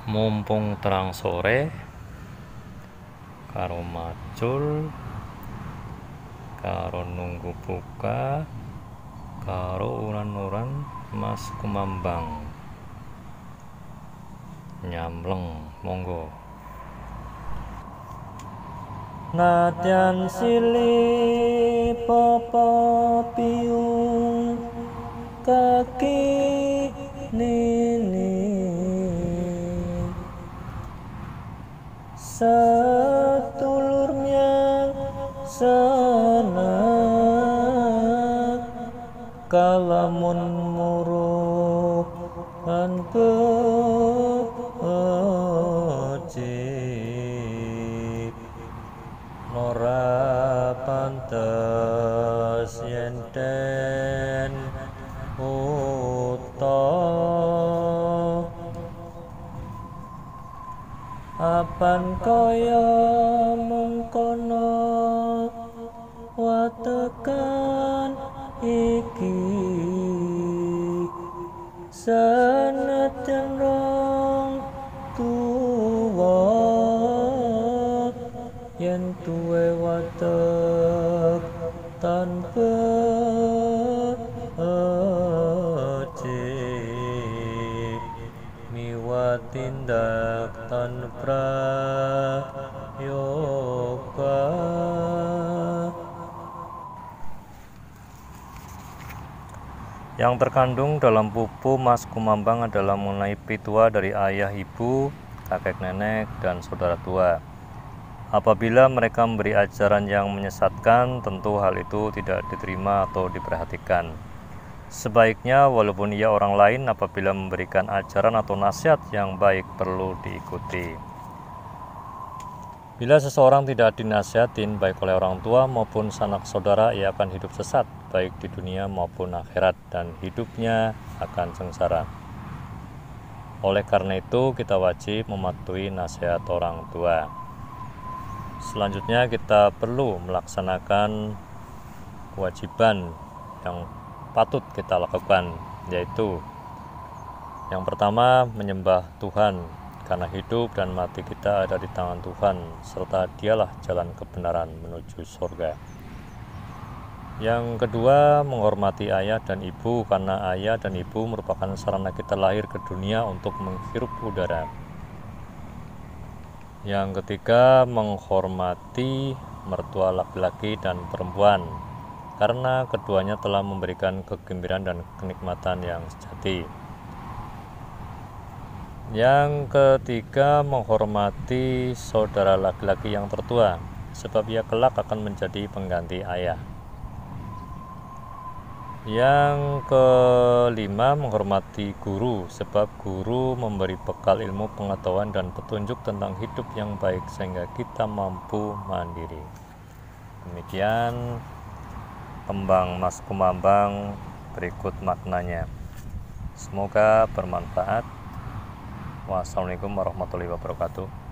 Mumpung terang sore karo macul karo nunggu buka karo uran-uran Mas Kumambang nyamleng monggo. Nadyan silih papa piung kaki nini sedulurnya senang kalamun muruh an becik nora pantes yen den uta apan kaya mengkono watekan iki senadyan rong tuwa yen duwe watek tanpa becik miwah tindak tan prayoga. Yang terkandung dalam pupu Mas Kumambang adalah mengenai pitua dari ayah, ibu, kakek nenek, dan saudara tua. Apabila mereka memberi ajaran yang menyesatkan, tentu hal itu tidak diterima atau diperhatikan. Sebaiknya, walaupun ia orang lain, apabila memberikan ajaran atau nasihat yang baik perlu diikuti. Bila seseorang tidak dinasihatin baik oleh orang tua maupun sanak saudara, ia akan hidup sesat baik di dunia maupun akhirat dan hidupnya akan sengsara. Oleh karena itu kita wajib mematuhi nasihat orang tua. Selanjutnya kita perlu melaksanakan kewajiban yang patut kita lakukan, yaitu yang pertama menyembah Tuhan, karena hidup dan mati kita ada di tangan Tuhan, serta dialah jalan kebenaran menuju surga. Yang kedua, menghormati ayah dan ibu, karena ayah dan ibu merupakan sarana kita lahir ke dunia untuk menghirup udara. Yang ketiga, menghormati mertua laki-laki dan perempuan, karena keduanya telah memberikan kegembiraan dan kenikmatan yang sejati. Yang ketiga, menghormati saudara laki-laki yang tertua, sebab ia kelak akan menjadi pengganti ayah. Yang kelima, menghormati guru, sebab guru memberi bekal ilmu, pengetahuan, dan petunjuk tentang hidup yang baik sehingga kita mampu mandiri. Demikian tembang Mas Kumambang, berikut maknanya. Semoga bermanfaat. Wassalamualaikum warahmatullahi wabarakatuh.